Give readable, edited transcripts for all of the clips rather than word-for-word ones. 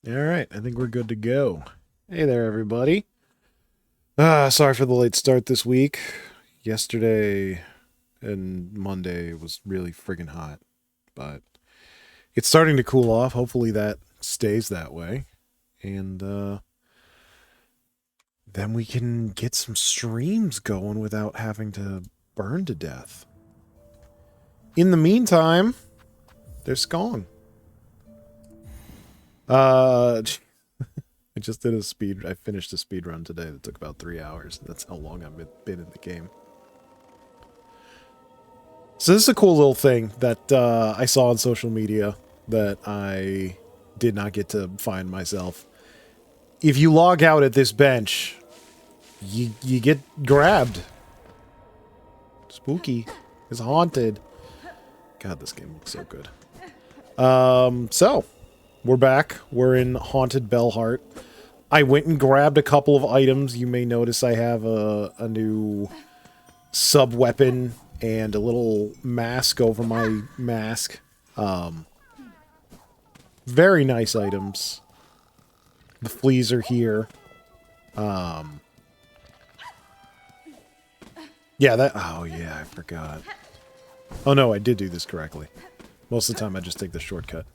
All right, I think we're good to go. Hey there, everybody. Sorry for the late start this week. Yesterday and Monday was really friggin' hot, but it's starting to cool off. Hopefully that stays that way. And then we can get some streams going without having to burn to death. In the meantime, there's Skong. I just did I finished a speed run today that took about 3 hours. That's how long I've been in the game. So this is a cool little thing that I saw on social media that I did not get to find myself. If you log out at this bench, you get grabbed. Spooky. It's haunted. God, this game looks so good. So, we're back. We're in Haunted Bellheart. I went and grabbed a couple of items. You may notice I have a new sub-weapon and a little mask over my mask. Very nice items. The fleas are here. Yeah, that... Oh, yeah, I forgot. Oh, no, I did do this correctly. Most of the time, I just take the shortcut.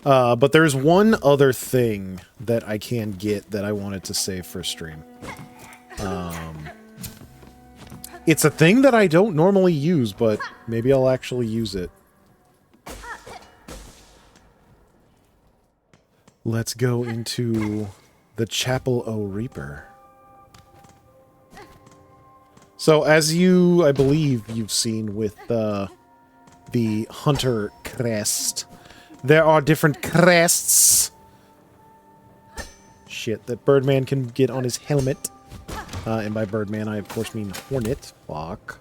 But there's one other thing that I can get that I wanted to save for stream. It's a thing that I don't normally use, but maybe I'll actually use it. Let's go into the Chapel o' Reaper. So, as I believe you've seen with the Hunter crest, there are different crests. Shit, that Birdman can get on his helmet. And by Birdman, I of course mean Hornet. Fuck.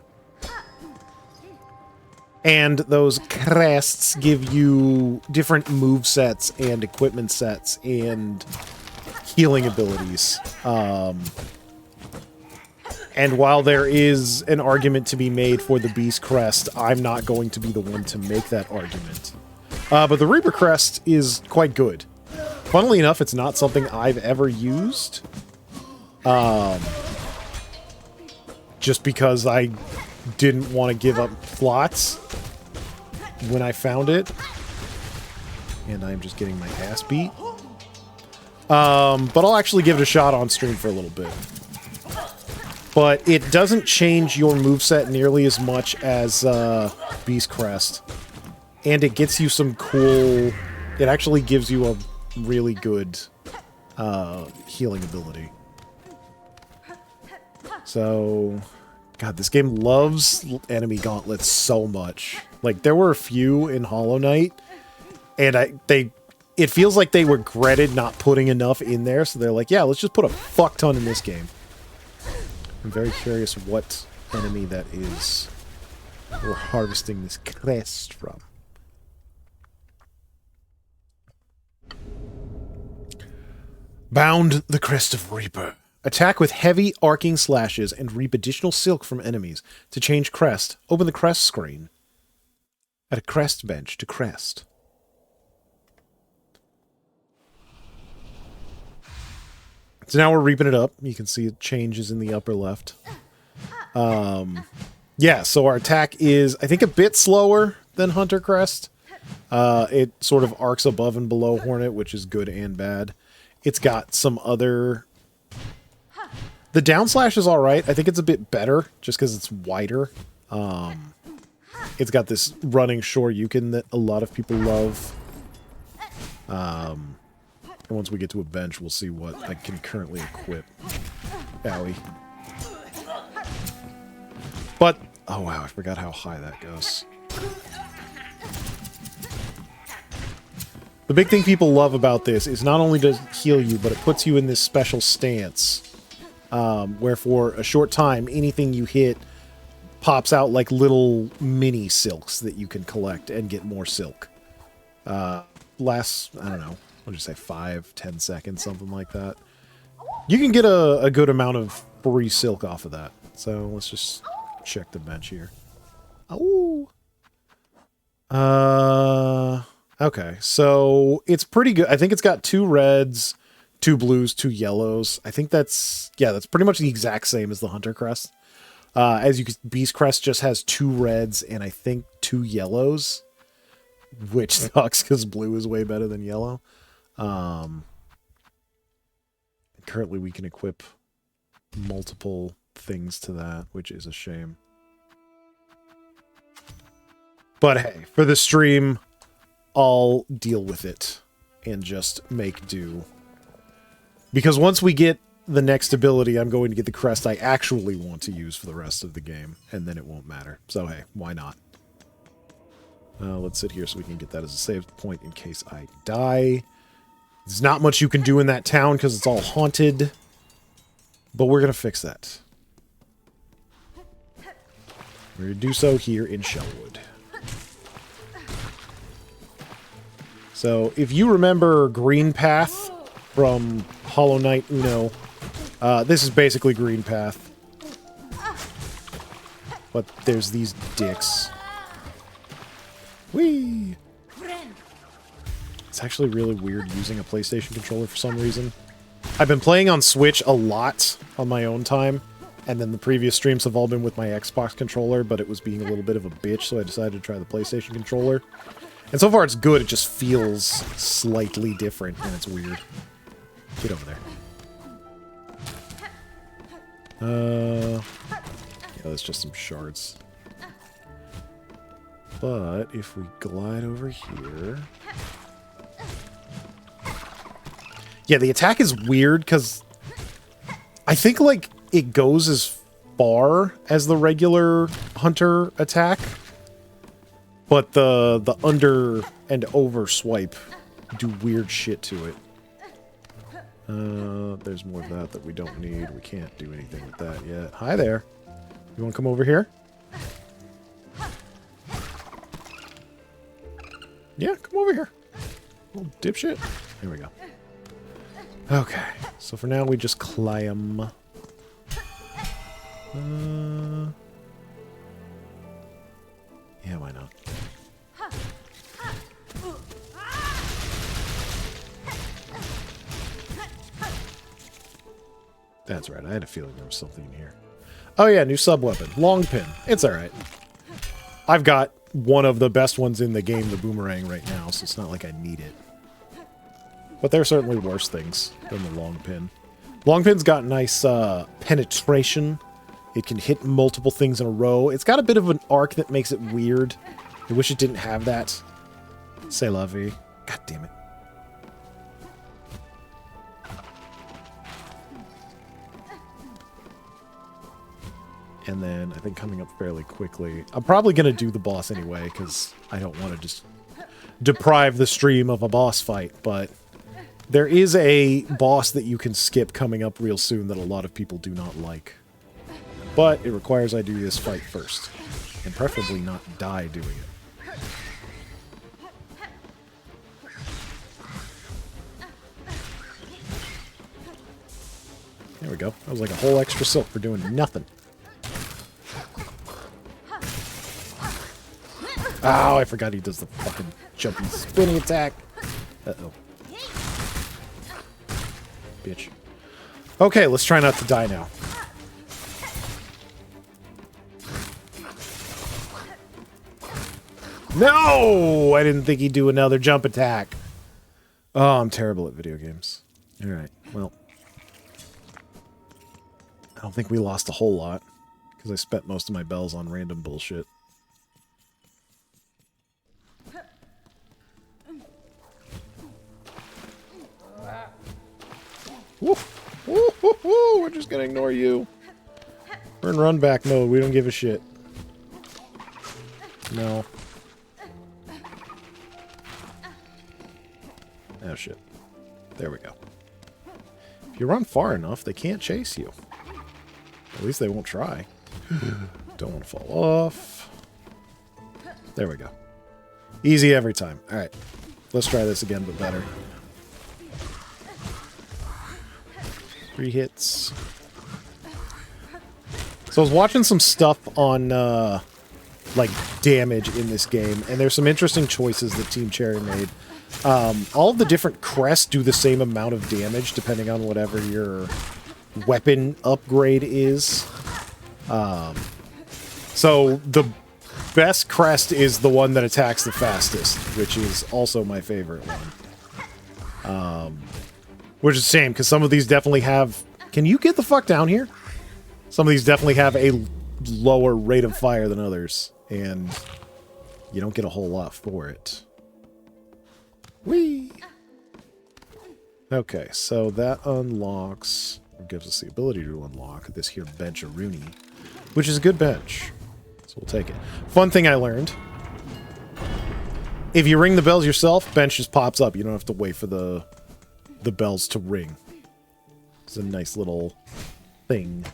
And those crests give you different move sets and equipment sets and healing abilities. And while there is an argument to be made for the Beast Crest, I'm not going to be the one to make that argument. But the Reaper Crest is quite good. Funnily enough, it's not something I've ever used. Just because I didn't want to give up slots when I found it. And I'm just getting my ass beat. But I'll actually give it a shot on stream for a little bit. But it doesn't change your moveset nearly as much as Beast Crest. And it gets you some cool... It actually gives you a really good healing ability. So... God, this game loves enemy gauntlets so much. Like, there were a few in Hollow Knight, and it feels like they regretted not putting enough in there, so they're like, yeah, let's just put a fuck ton in this game. I'm very curious what enemy that is we're harvesting this crest from. Bound the Crest of Reaper. Attack with heavy arcing slashes and reap additional silk from enemies. To change crest, open the crest screen. At a crest bench to crest. So now we're reaping it up. You can see it changes in the upper left. Yeah, so our attack is, I think, a bit slower than Hunter Crest. It sort of arcs above and below Hornet, which is good and bad. It's got some other... The down slash is alright. I think it's a bit better, just because it's wider. It's got this running Shoryuken that a lot of people love. And once we get to a bench, we'll see what I can currently equip. Owie. But, oh wow, I forgot how high that goes. The big thing people love about this is not only does it heal you, but it puts you in this special stance. Where for a short time, anything you hit pops out like little mini silks that you can collect and get more silk. Lasts, I don't know, I'll just say 5-10 seconds, something like that. You can get a good amount of free silk off of that. So let's just check the bench here. Oh! Okay, so it's pretty good. I think it's got 2 reds, 2 blues, 2 yellows. I think that's, yeah, that's pretty much the exact same as the Hunter Crest. As you can, Beast Crest just has 2 reds and I think 2 yellows, which sucks because blue is way better than yellow. Currently we can equip multiple things to that, which is a shame. But hey, for the stream, I'll deal with it and just make do. Because once we get the next ability, I'm going to get the crest I actually want to use for the rest of the game, and then it won't matter. So hey, why not? Let's sit here so we can get that as a save point in case I die. There's not much you can do in that town because it's all haunted, but we're going to fix that. We're going to do so here in Shellwood. So, if you remember Green Path from Hollow Knight Uno, this is basically Green Path. But there's these dicks. Whee! It's actually really weird using a PlayStation controller for some reason. I've been playing on Switch a lot on my own time, and then the previous streams have all been with my Xbox controller, but it was being a little bit of a bitch, so I decided to try the PlayStation controller. And so far it's good, it just feels slightly different, and it's weird. Get over there. Yeah, that's just some shards. But if we glide over here... Yeah, the attack is weird, because I think, like, it goes as far as the regular Hunter attack. But the under and over swipe do weird shit to it. There's more of that we don't need. We can't do anything with that yet. Hi there. You want to come over here? Yeah, come over here. Little dipshit. Here we go. Okay. So for now, we just climb. Yeah, why not? That's right, I had a feeling there was something in here. Oh yeah, new sub-weapon. Long pin. It's alright. I've got one of the best ones in the game, the boomerang, right now, so it's not like I need it. But there are certainly worse things than the long pin. Long pin's got nice penetration. It can hit multiple things in a row. It's got a bit of an arc that makes it weird. I wish it didn't have that. C'est la vie. God damn it. And then I think coming up fairly quickly. I'm probably going to do the boss anyway, because I don't want to just deprive the stream of a boss fight, but there is a boss that you can skip coming up real soon that a lot of people do not like. But it requires I do this fight first, and preferably not die doing it. There we go. That was like a whole extra silk for doing nothing. Oh, I forgot he does the fucking jumpy spinning attack. Uh-oh. Bitch. Okay, let's try not to die now. No! I didn't think he'd do another jump attack. Oh, I'm terrible at video games. Alright, well. I don't think we lost a whole lot, because I spent most of my bells on random bullshit. Woof. Woo, woo, woo. We're just gonna ignore you. We're in run back mode. We don't give a shit. No. Oh shit. There we go. If you run far enough, they can't chase you. At least they won't try. Don't want to fall off. There we go. Easy every time. Alright. Let's try this again, but better. 3 hits. So I was watching some stuff on like damage in this game, and there's some interesting choices that Team Cherry made. All of the different crests do the same amount of damage depending on whatever your weapon upgrade is. So the best crest is the one that attacks the fastest, which is also my favorite one. Which is a shame, because some of these definitely have... Can you get the fuck down here? Some of these definitely have a lower rate of fire than others, and you don't get a whole lot for it. Whee! Okay, so that unlocks, or gives us the ability to unlock this here bench of Rooney, which is a good bench. So we'll take it. Fun thing I learned. If you ring the bells yourself, bench just pops up. You don't have to wait for the bells to ring. It's a nice little thing.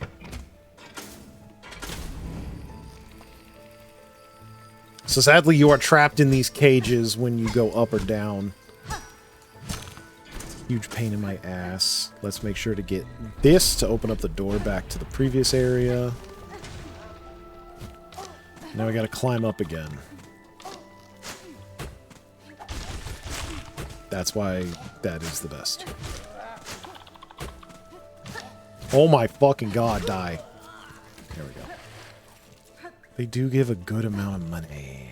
So sadly, you are trapped in these cages when you go up or down. Huge pain in my ass. Let's make sure to get this to open up the door back to the previous area. Now we gotta climb up again. That's why that is the best. Oh my fucking god, die. There we go. They do give a good amount of money.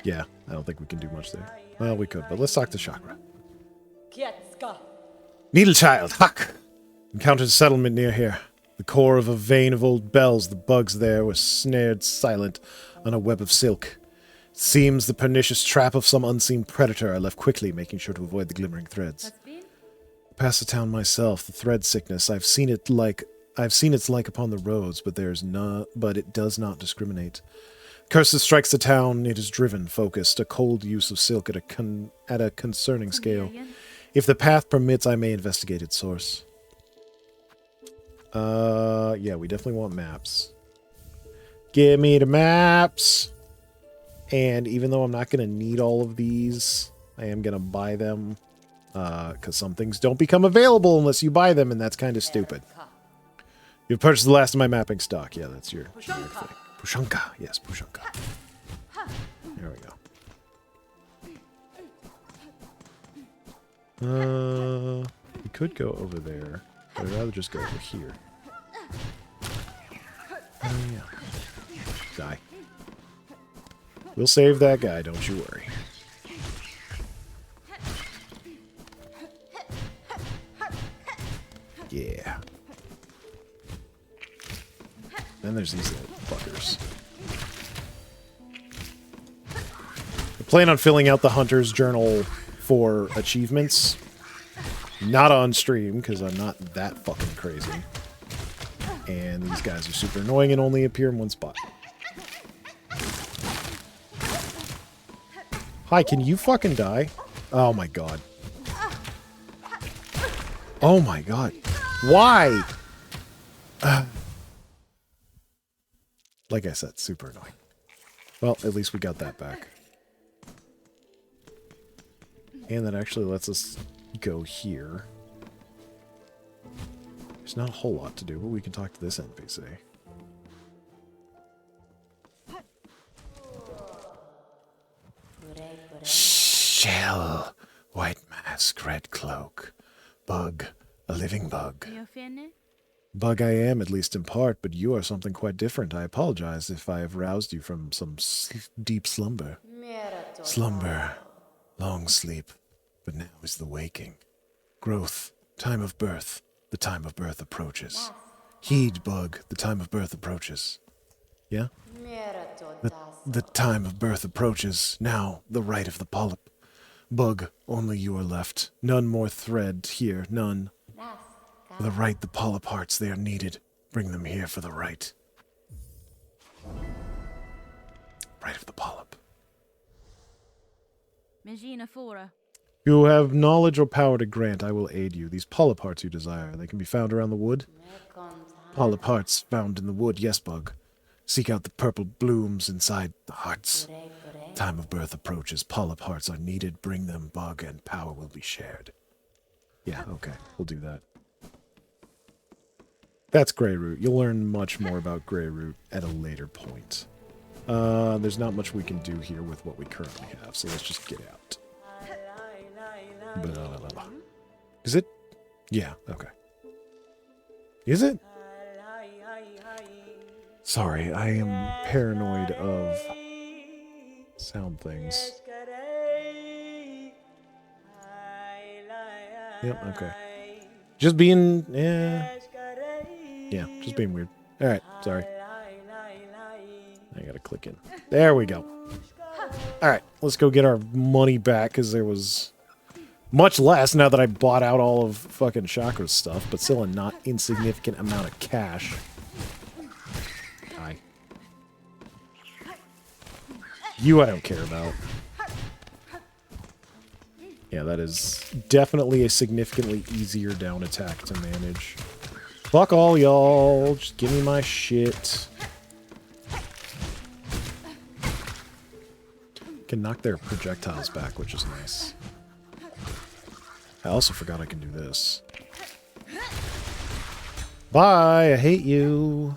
Yeah, I don't think we can do much there. Well, we could, but let's talk to Chakra. Needle Child, Huck! Encountered a settlement near here. The core of a vein of old bells. The bugs there were snared silent on a web of silk. It seems the pernicious trap of some unseen predator. I left quickly, making sure to avoid the glimmering threads. I passed the town myself. The thread sickness. I've seen its like upon the roads, but it does not discriminate. Curses strikes the town. It is driven, focused, a cold use of silk at a concerning scale. If the path permits, I may investigate its source. Yeah, we definitely want maps. Give me the maps! And even though I'm not going to need all of these, I am going to buy them. Because some things don't become available unless you buy them, and that's kind of stupid. You've purchased the last of my mapping stock. Yeah, that's your thing. Pushanka. Yes, Pushanka. There we go. We could go over there. But I'd rather just go over here. Yeah. Die. We'll save that guy, don't you worry. Yeah. Then there's these little fuckers. I plan on filling out the Hunter's Journal for achievements. Not on stream, because I'm not that fucking crazy. And these guys are super annoying and only appear in one spot. Hi, can you fucking die? Oh my god. Oh my god. Why? Like I said, super annoying. Well, at least we got that back. And that actually lets us go here. There's not a whole lot to do, but we can talk to this NPC. Shell, white mask, red cloak. Bug, a living bug. Bug I am, at least in part, but you are something quite different. I apologize if I have roused you from some deep slumber. Slumber, long sleep, but now is the waking. Growth, time of birth, the time of birth approaches. Heed, Bug, the time of birth approaches. Yeah? The time of birth approaches. Now, the right of the polyp. Bug, only you are left. None more thread here, none. For the right, the polyp hearts, they are needed. Bring them here for the right. Right of the polyp. You have knowledge or power to grant, I will aid you. These polyp hearts you desire, they can be found around the wood? Polyp hearts found in the wood, yes, Bug. Seek out the purple blooms inside the hearts. Time of birth approaches. Polyp hearts are needed. Bring them, Bug, and power will be shared. Yeah, okay. We'll do that. That's Grey Root. You'll learn much more about Grey Root at a later point. There's not much we can do here with what we currently have, so let's just get out. Is it? Yeah, okay. Is it? Sorry, I am paranoid of sound things. Yep, okay. Just being, yeah, just being weird. Alright, sorry. I gotta click in. There we go. Alright, let's go get our money back, because there was much less now that I bought out all of fucking Chakra's stuff, but still a not insignificant amount of cash. Hi. You I don't care about. Yeah, that is definitely a significantly easier down attack to manage. Fuck all y'all. Just give me my shit. Can knock their projectiles back, which is nice. I also forgot I can do this. Bye, I hate you.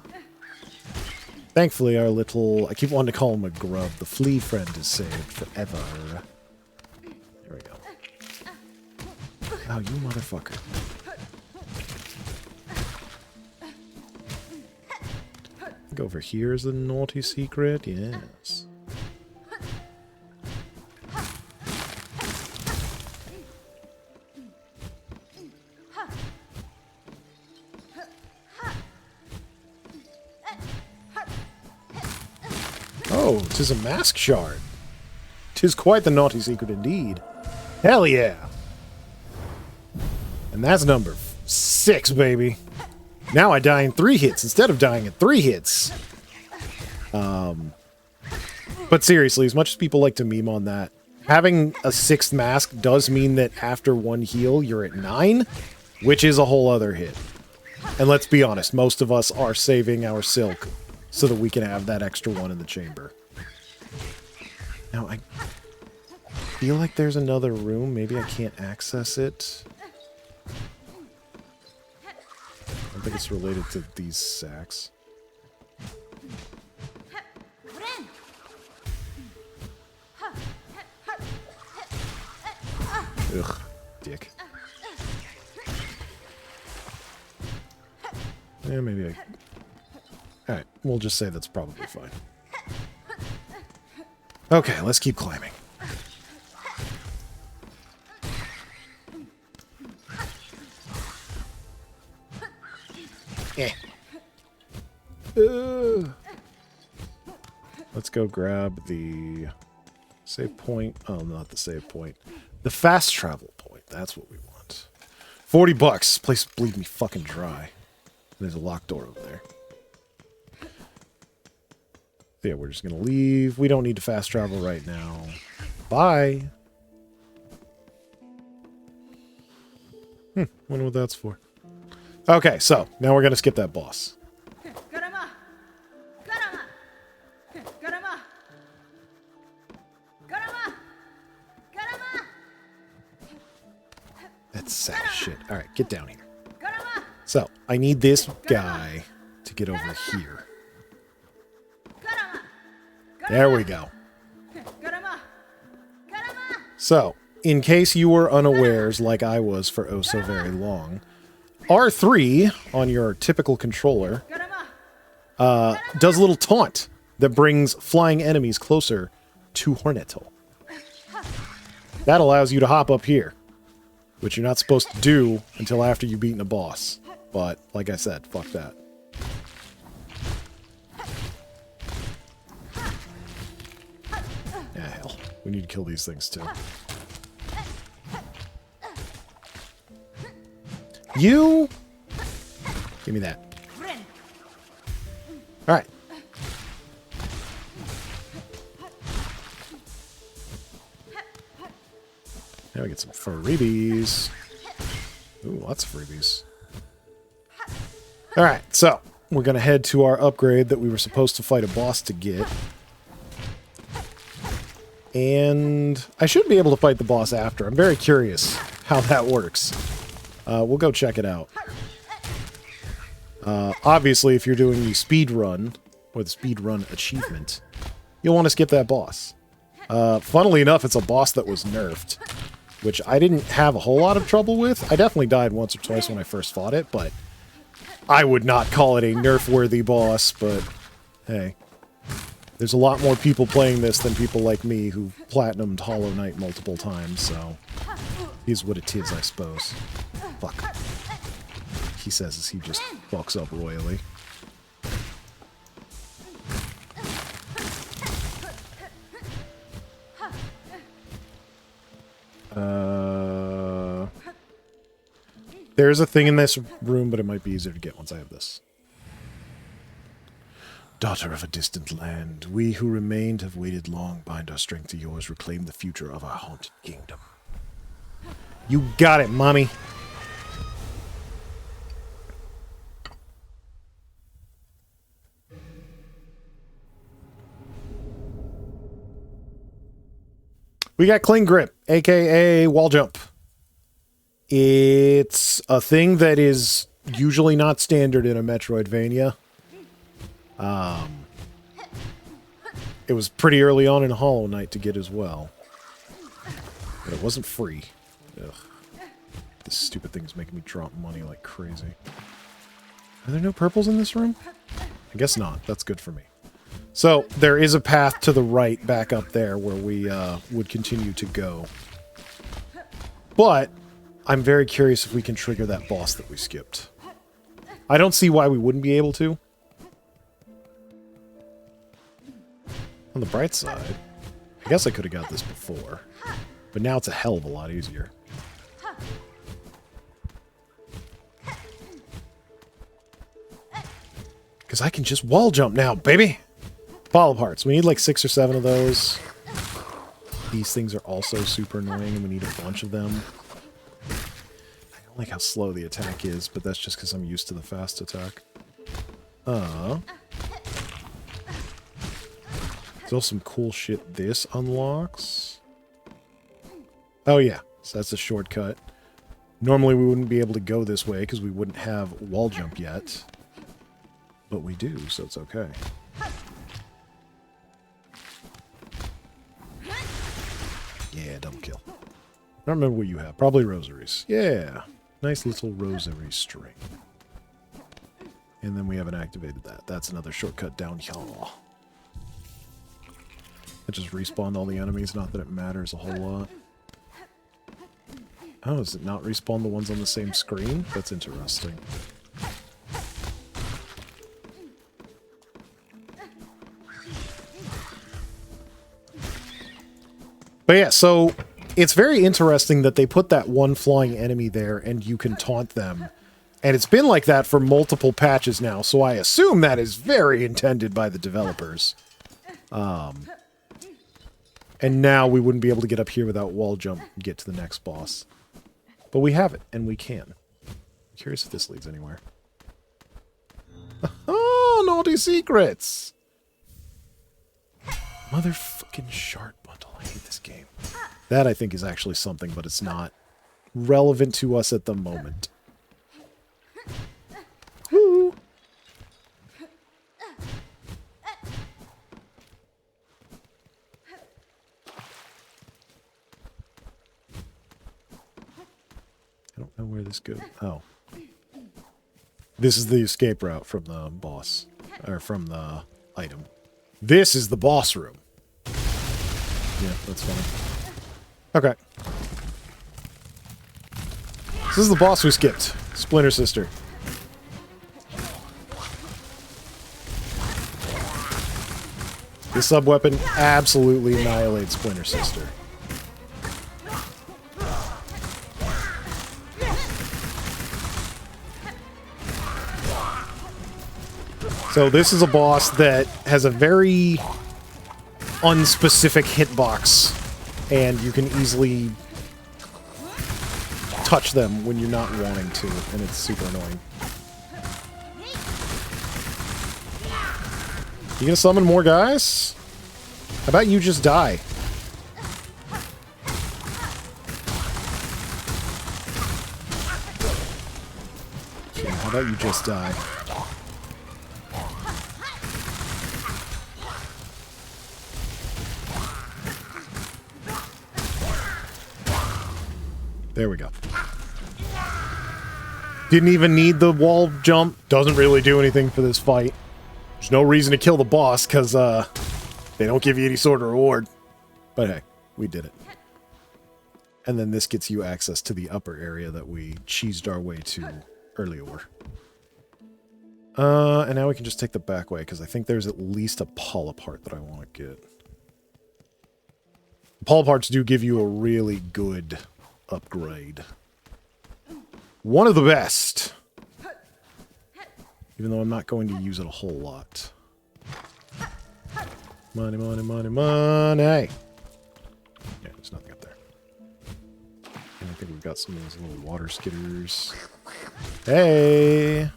Thankfully, our little... I keep wanting to call him a grub. The flea friend is saved forever. There we go. Oh, you motherfucker. I think over here is the naughty secret. Yes. Oh, 'tis a mask shard. 'Tis quite the naughty secret indeed. Hell yeah! And that's number 6, baby. Now I die in 3 hits instead of dying in 3 hits. But seriously, as much as people like to meme on that, having a 6th mask does mean that after 1 heal, you're at 9, which is a whole other hit. And let's be honest, most of us are saving our silk so that we can have that extra 1 in the chamber. Now, I feel like there's another room. Maybe I can't access it. I don't think it's related to these sacks. Ugh, dick. Yeah, maybe I... Alright, we'll just say that's probably fine. Okay, let's keep climbing. Eh. Let's go grab the save point. Oh, not the save point. The fast travel point. That's what we want. $40. This place bleed me fucking dry. There's a locked door over there. Yeah, we're just gonna leave. We don't need to fast travel right now. Bye. Wonder what that's for. Okay, so now we're gonna skip that boss. That's sad as shit. All right, get down here. So I need this guy to get over here. There we go. So, in case you were unawares, like I was for oh so very long, R3 on your typical controller does a little taunt that brings flying enemies closer to Horneto. That allows you to hop up here, which you're not supposed to do until after you've beaten a boss. But, like I said, fuck that. Yeah, hell. We need to kill these things, too. You! Give me that. Alright. Now we get some freebies. Ooh, lots of freebies. Alright, so we're going to head to our upgrade that we were supposed to fight a boss to get. And I should be able to fight the boss after. I'm very curious how that works. We'll go check it out. Obviously, if you're doing the speed run, or the speed run achievement, you'll want to skip that boss. Funnily enough, it's a boss that was nerfed, which I didn't have a whole lot of trouble with. I definitely died once or twice when I first fought it, but I would not call it a nerf-worthy boss, but hey. There's a lot more people playing this than people like me who've platinumed Hollow Knight multiple times, so here's what it is, I suppose. Fuck. He says as he just fucks up royally. There's a thing in this room, but it might be easier to get once I have this. Daughter of a distant land, we who remained have waited long. Bind our strength to yours, reclaim the future of our haunted kingdom. You got it, mommy. We got Cling Grip, aka Wall Jump. It's a thing that is usually not standard in a Metroidvania. It was pretty early on in Hollow Knight to get as well. But it wasn't free. Ugh. This stupid thing's making me drop money like crazy. Are there no purples in this room? I guess not. That's good for me. So, there is a path to the right back up there where we would continue to go. But, I'm very curious if we can trigger that boss that we skipped. I don't see why we wouldn't be able to. On the bright side, I guess I could have got this before. But now it's a hell of a lot easier. Because I can just wall jump now, baby! Follow parts. We need like 6 or 7 of those. These things are also super annoying and we need a bunch of them. I don't like how slow the attack is, but that's just because I'm used to the fast attack. Still some cool shit this unlocks. Oh yeah, so that's a shortcut. Normally we wouldn't be able to go this way because we wouldn't have wall jump yet. But we do, so it's okay. Yeah, double kill. I don't remember what you have. Probably rosaries. Yeah. Nice little rosary string. And then we haven't activated that. That's another shortcut down here. I just respawned all the enemies, not that it matters a whole lot. Oh, does it not respawn the ones on the same screen? That's interesting. But yeah, so it's very interesting that they put that one flying enemy there and you can taunt them. And it's been like that for multiple patches now, so I assume that is very intended by the developers. And now we wouldn't be able to get up here without wall jump and get to the next boss. But we have it, and we can. I'm curious if this leads anywhere. Oh, naughty secrets! Motherfucking shard bundle. I hate this game. That, I think, is actually something, but it's not relevant to us at the moment. Woo! I don't know where this goes. Oh. This is the escape route from the boss. Or from the item. This is the boss room. Yeah, that's funny. Okay. This is the boss we skipped. Splinter Sister. This sub-weapon absolutely annihilates Splinter Sister. So this is a boss that has a very unspecific hitbox, and you can easily touch them when you're not wanting to, and it's super annoying. You gonna summon more guys? How about you just die? Yeah, how about you just die? There we go. Didn't even need the wall jump. Doesn't really do anything for this fight. There's no reason to kill the boss, because they don't give you any sort of reward. But hey, we did it. And then this gets you access to the upper area that we cheesed our way to earlier. And now we can just take the back way, because I think there's at least a polypart that I want to get. Polyparts do give you a really good upgrade. One of the best. Even though I'm not going to use it a whole lot. Money, money, money, money! Yeah, there's nothing up there. And I think we've got some of those little water skitters. Hey!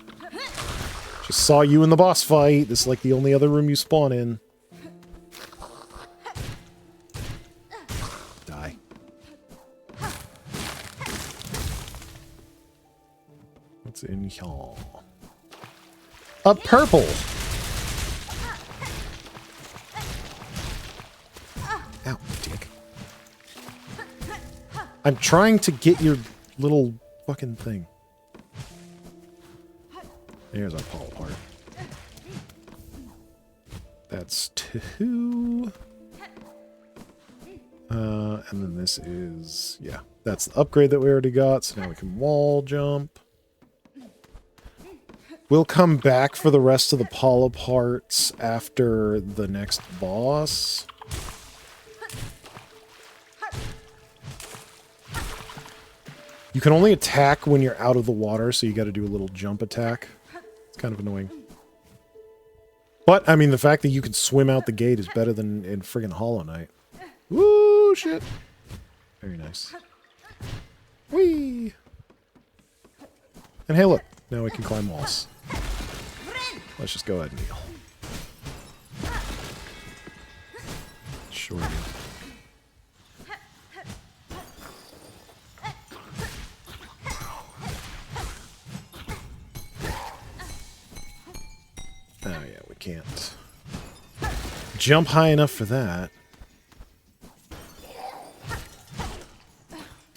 Just saw you in the boss fight. This is like the only other room you spawn in. Die. What's in here? A purple! Ow, dick. I'm trying to get your little fucking thing. There's our pole part. That's 2. And then this is... yeah, that's the upgrade that we already got, so now we can wall jump. We'll come back for the rest of the polyparts after the next boss. You can only attack when you're out of the water, so you got to do a little jump attack. It's kind of annoying. But, I mean, the fact that you can swim out the gate is better than in friggin' Hollow Knight. Woo, shit. Very nice. Whee! And hey, look. Now we can climb walls. Let's just go ahead and heal. Sure. Oh yeah, we can't jump high enough for that.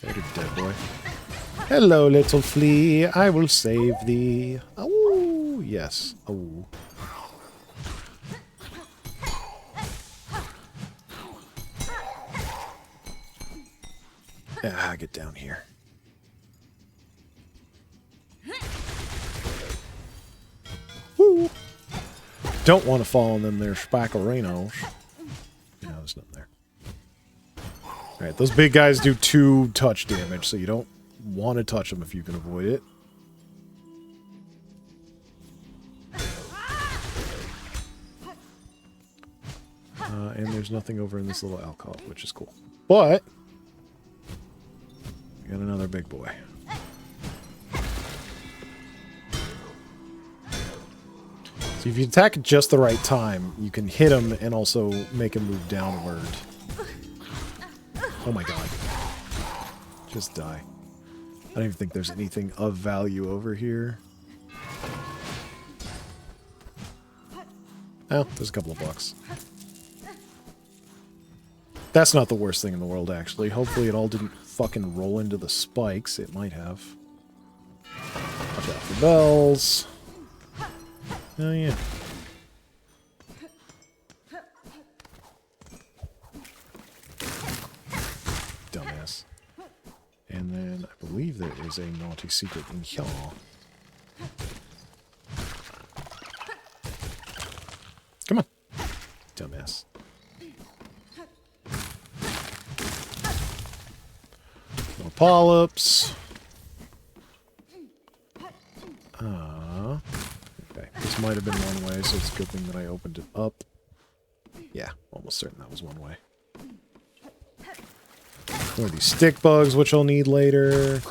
There, dead boy. Hello, little flea. I will save thee. Oh, yes. Oh. Ah, get down here. Woo. Don't want to fall in them there spackerinos. No, there's nothing there. Alright, those big guys do 2 touch damage, so you don't want to touch them if you can avoid it. And there's nothing over in this little alcove, which is cool. But we got another big boy. So if you attack at just the right time, you can hit him and also make him move downward. Oh my god. Just die. I don't even think there's anything of value over here. Oh, there's a couple of bucks. That's not the worst thing in the world, actually. Hopefully it all didn't fucking roll into the spikes. It might have. Watch out for bells. Oh, yeah. Dumbass. And then I believe there is a naughty secret in here. Come on. Dumbass. More polyps. Okay. This might have been one way, so it's a good thing that I opened it up. Yeah, almost certain that was one way. More of these stick bugs, which I'll need later.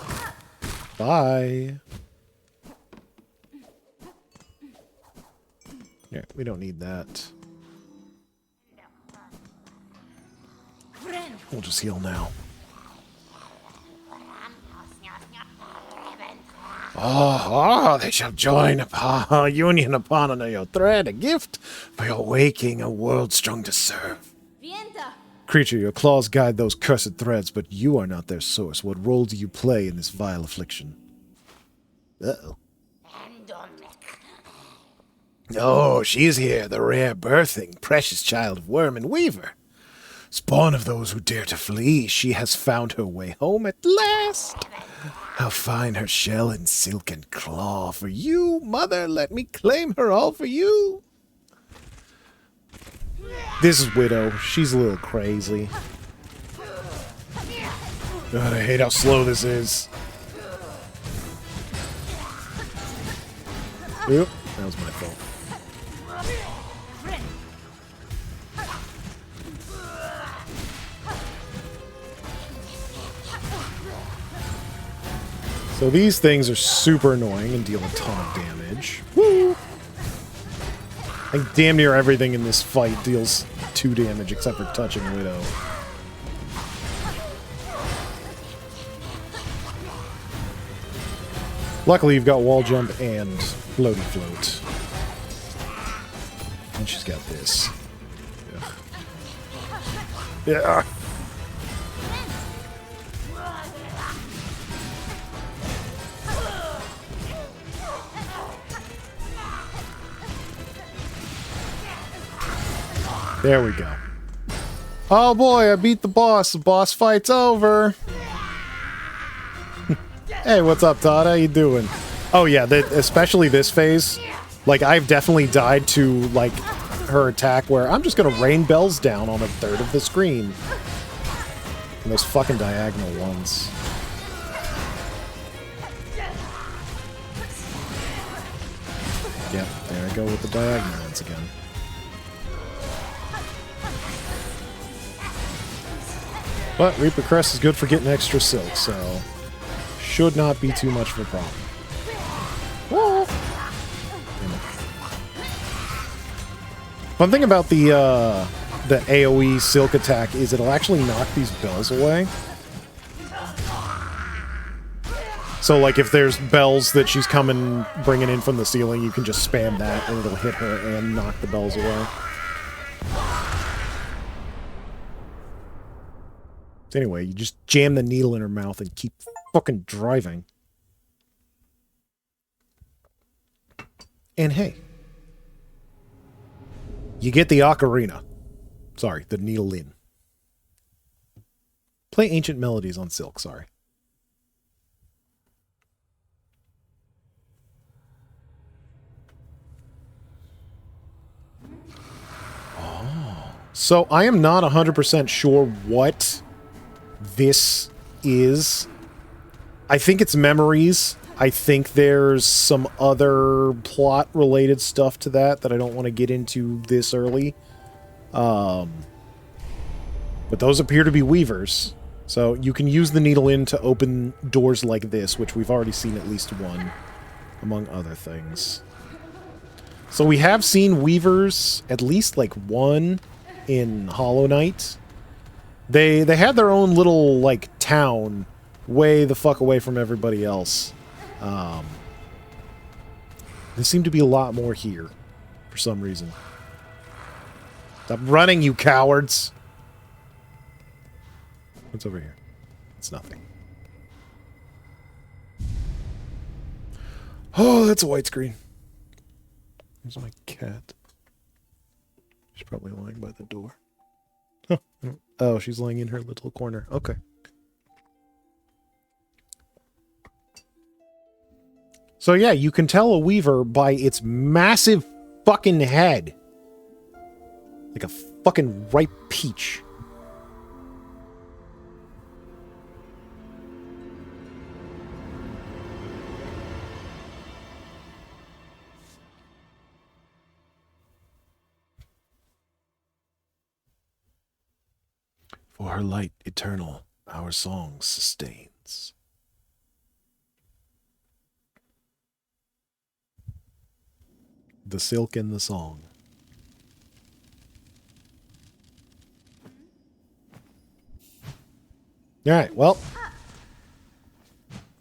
Bye. Yeah, we don't need that. We'll just heal now. They shall join a union upon your thread, a gift for your waking, a world strong to serve. Creature, your claws guide those cursed threads, but you are not their source. What role do you play in this vile affliction? Uh-oh. Oh, she's here, the rare birthing, precious child of worm and weaver. Spawn of those who dare to flee, she has found her way home at last. How fine her shell and silk and claw. For you, mother, let me claim her all for you. This is Widow. She's a little crazy. God, I hate how slow this is. Oop, that was my fault. So these things are super annoying and deal a ton of damage. Woo! I think damn near everything in this fight deals 2 damage except for touching Widow. Luckily, you've got wall jump and floaty float. And she's got this. Ugh. Yeah. There we go. Oh boy, I beat the boss. The boss fight's over. Hey, what's up, Todd? How you doing? Oh yeah, especially this phase. Like, I've definitely died to, like, her attack where I'm just gonna rain bells down on 1/3 of the screen. And those fucking diagonal ones. Yep, there I go with the diagonal ones again. But Reaper Crest is good for getting extra silk, so should not be too much of a problem. Whoa. One thing about the AoE silk attack is it'll actually knock these bells away. So, like, if there's bells that she's bringing in from the ceiling, you can just spam that and it'll hit her and knock the bells away. Anyway, you just jam the needle in her mouth and keep fucking driving. And hey, you get the ocarina. Sorry, the needle in. Play Ancient Melodies on Silk, sorry. Oh. So I am not 100% sure what this is. I think it's memories. I think there's some other plot-related stuff to that I don't want to get into this early. But those appear to be weavers. So you can use the needle in to open doors like this, which we've already seen at least one, among other things. So we have seen weavers, at least like one, in Hollow Knight. They had their own little, like, town way the fuck away from everybody else. There seemed to be a lot more here, for some reason. Stop running, you cowards! What's over here? It's nothing. Oh, that's a white screen. There's my cat. She's probably lying by the door. Oh, she's lying in her little corner. Okay. So yeah, you can tell a weaver by its massive fucking head. Like a fucking ripe peach. For her light eternal, our song sustains. The silk and the song. Alright, well.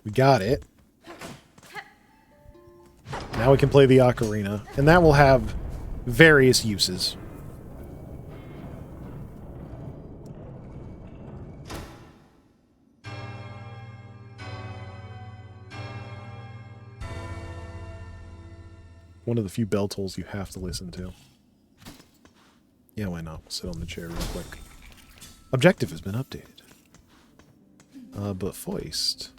We got it. Now we can play the ocarina, and that will have various uses. one of the few bell tolls you have to listen to. Yeah, why not? We'll sit on the chair real quick. Objective has been updated. But Foist.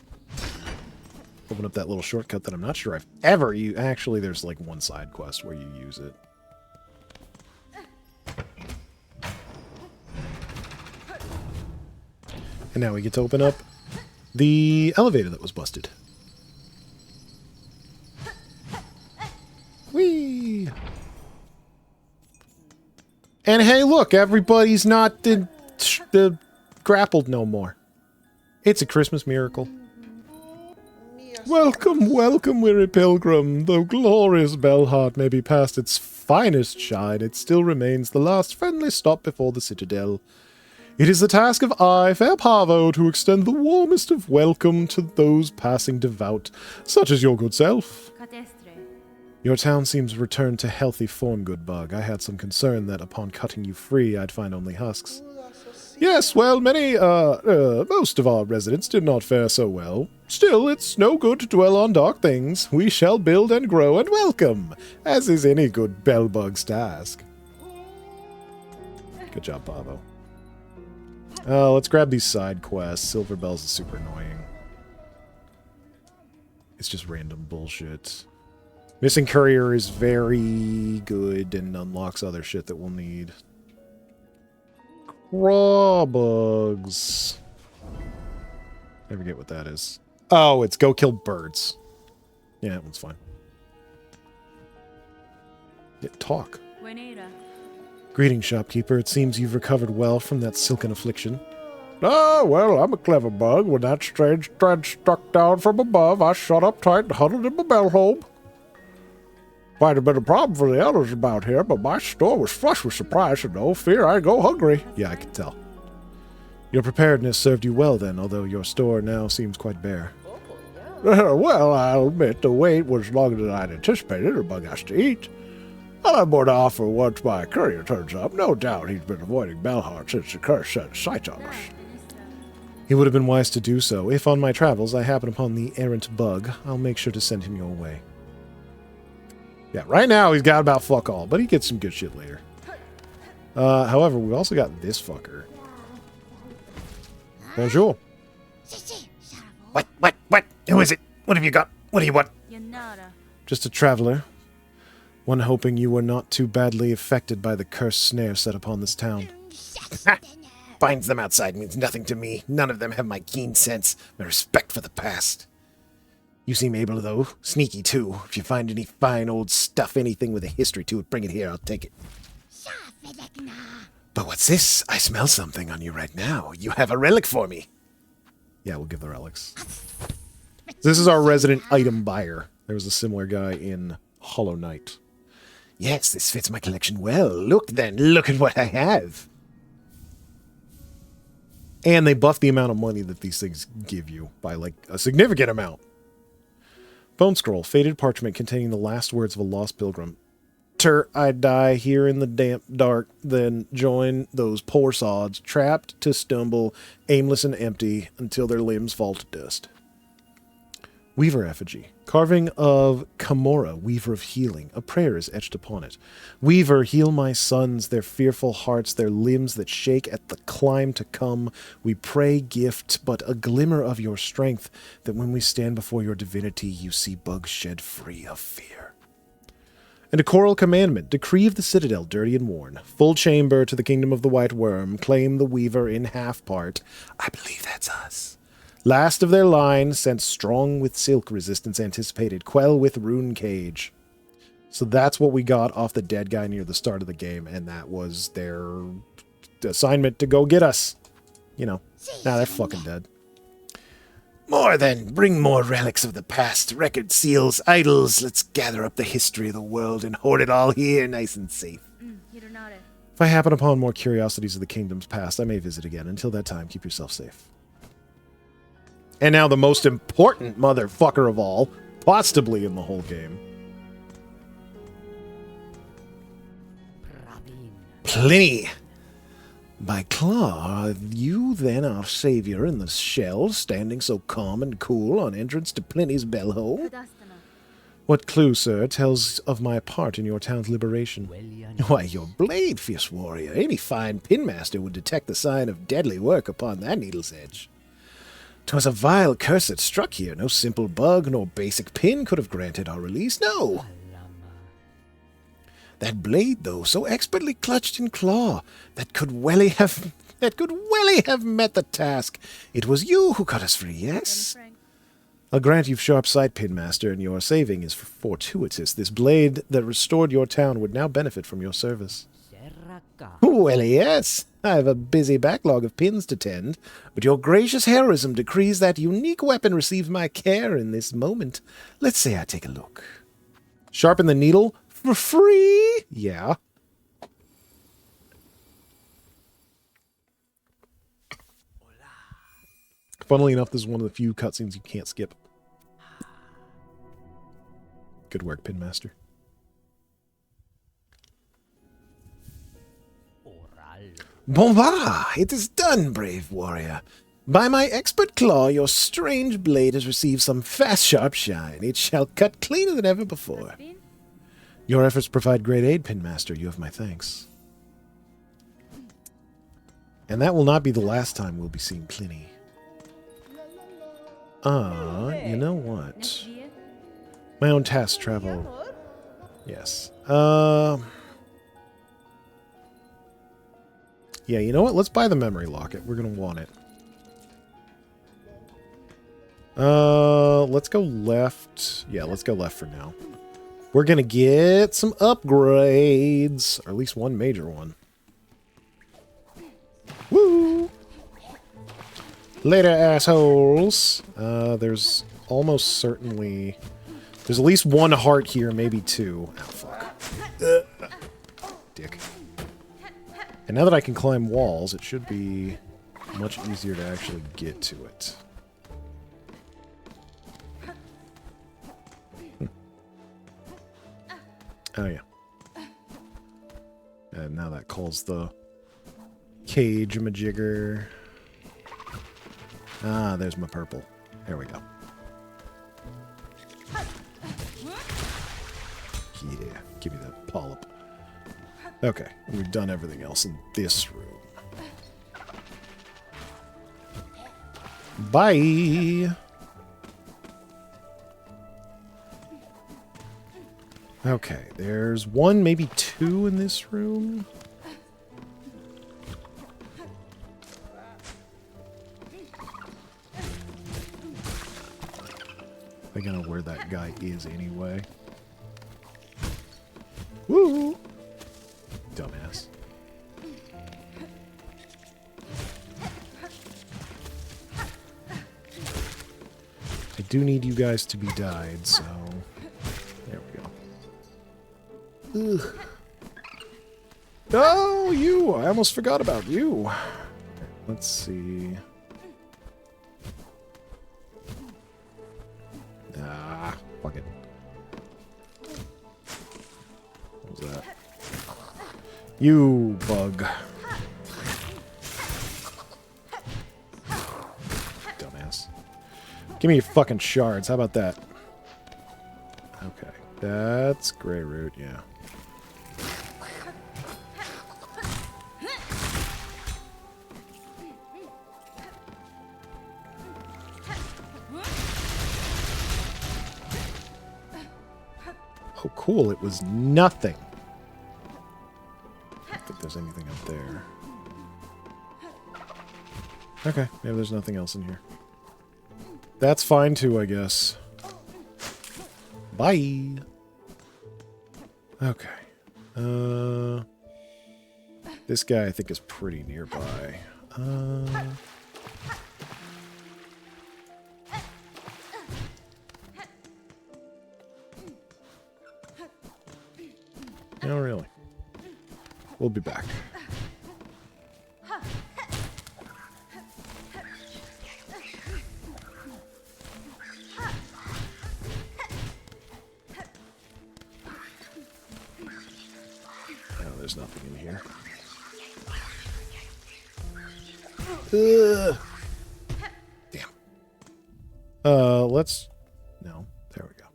Open up that little shortcut that I'm not sure I've ever used. Actually, there's like one side quest where you use it. And now we get to open up the elevator that was busted. Whee! And hey, look, everybody's not grappled no more. It's a Christmas miracle. Welcome, welcome, weary pilgrim. Though glorious Belheart may be past its finest shine, it still remains the last friendly stop before the citadel. It is the task of I, fair Pavo, to extend the warmest of welcome to those passing devout, such as your good self. Your town seems returned to healthy form, good bug. I had some concern that upon cutting you free, I'd find only husks. Yes, well, most of our residents did not fare so well. Still, it's no good to dwell on dark things. We shall build and grow and welcome, as is any good bellbug's task. Good job, Pavo. Let's grab these side quests. Silver Bells is super annoying. It's just random bullshit. Missing Courier is very good and unlocks other shit that we'll need. Raw bugs. I forget what that is. Oh, it's go kill birds. Yeah, that one's fine. Yeah, talk. Greetings, shopkeeper. It seems you've recovered well from that silken affliction. Ah, well, I'm a clever bug. When that strange thread struck down from above, I shut up tight and huddled in my bellhome. Might have been a problem for the elders about here, but my store was flush with supplies, and no fear I go hungry. Yeah, I can tell. Your preparedness served you well, then, although your store now seems quite bare. Well, I'll admit the wait was longer than I'd anticipated. A bug has to eat. I'll have more to offer once my courier turns up. No doubt he's been avoiding Belheart since the curse set sights on us. He would have been wise to do so. If on my travels I happen upon the errant bug, I'll make sure to send him your way. Yeah, right now he's got about fuck all, but he gets some good shit later. However, we also got this fucker. Bonjour. What? Who is it? What have you got? What do you want? Just a traveler. One hoping you were not too badly affected by the cursed snare set upon this town. Finds them outside means nothing to me. None of them have my keen sense, my respect for the past. You seem able, though. Sneaky, too. If you find any fine old stuff, anything with a history to it, bring it here. I'll take it. But what's this? I smell something on you right now. You have a relic for me. Yeah, we'll give the relics. This is our resident item buyer. There was a similar guy in Hollow Knight. Yes, this fits my collection well. Look, then. Look at what I have. And they buff the amount of money that these things give you by, like, a significant amount. Bone scroll, faded parchment containing the last words of a lost pilgrim. I die here in the damp dark, then join those poor sods, trapped to stumble, aimless and empty, until their limbs fall to dust. Weaver effigy. Carving of Camorra, weaver of healing. A prayer is etched upon it. Weaver, heal my sons, their fearful hearts, their limbs that shake at the climb to come. We pray gift, but a glimmer of your strength, that when we stand before your divinity, you see bugs shed free of fear. And a choral commandment, decree of the citadel, dirty and worn. Full chamber to the kingdom of the white worm, claim the weaver in half part. I believe that's us. Last of their line, sent strong with silk resistance anticipated, quell with rune cage. So that's what we got off the dead guy near the start of the game, and that was their assignment to go get us. You know, now they're fucking dead. More then, bring more relics of the past, record seals, idols. Let's gather up the history of the world and hoard it all here, nice and safe. If I happen upon more curiosities of the kingdom's past, I may visit again. Until that time, keep yourself safe. And now the most important motherfucker of all, possibly in the whole game. Pliny! By Claw, are you then our savior in the shell, standing so calm and cool on entrance to Pliny's bellhole? What clue, sir, tells of my part in your town's liberation? Why, your blade, fierce warrior. Any fine pinmaster would detect the sign of deadly work upon that needle's edge. 'Twas a vile curse that struck here. No simple bug nor basic pin could have granted our release. No! That blade, though, so expertly clutched in claw, that could welly have met the task. It was you who cut us free, yes? I'll grant you've sharp sight, Pinmaster, and your saving is fortuitous. This blade that restored your town would now benefit from your service. Well, yes. I have a busy backlog of pins to tend, but your gracious heroism decrees that unique weapon receives my care in this moment. Let's say I take a look. Sharpen the needle for free? Yeah. Funnily enough, this is one of the few cutscenes you can't skip. Good work, Pinmaster. Bonva! It is done, brave warrior. By my expert claw, your strange blade has received some fast, sharp shine. It shall cut cleaner than ever before. Your efforts provide great aid, Pinmaster. You have my thanks. And that will not be the last time we'll be seeing Pliny. You know what? My own task travel. Yes. Yeah, you know what? Let's buy the memory locket. We're going to want it. Let's go left. Yeah, let's go left for now. We're going to get some upgrades. Or at least one major one. Woo! Later, assholes. There's almost certainly... There's at least one heart here, maybe two. Oh, fuck. Dick. And now that I can climb walls, it should be much easier to actually get to it. Oh, yeah. And now that calls the cage majigger. Ah, there's my purple. There we go. Yeah, give me that polyp. Okay, we've done everything else in this room. Bye! Okay, there's one, maybe two in this room. I don't know where that guy is anyway. Woo! Dumbass. I do need you guys to be died, so... There we go. Ugh. Oh, you! I almost forgot about you. Let's see... Ah, fuck it. What was that? You bug. Dumbass. Give me your fucking shards. How about that? Okay. That's Grey Root, yeah. Oh, cool. It was nothing. I don't think there's anything up there. Okay, maybe there's nothing else in here. That's fine too, I guess. Bye! Okay. This guy I think is pretty nearby. No, really. We'll be back. Oh, there's nothing in here. Ugh. Damn. Let's... No. There we go.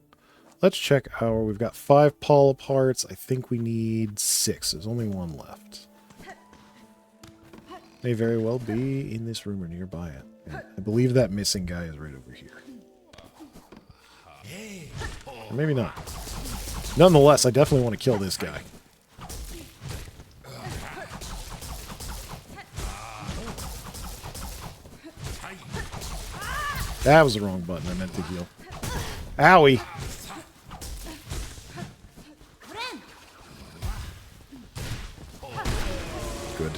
let's check our... We've got 5 Paula parts. I think we need 6. There's only 1 left. May very well be in this room or nearby it. And I believe that missing guy is right over here. Or maybe not. Nonetheless, I definitely want to kill this guy. That was the wrong button. I meant to heal. Owie! Good.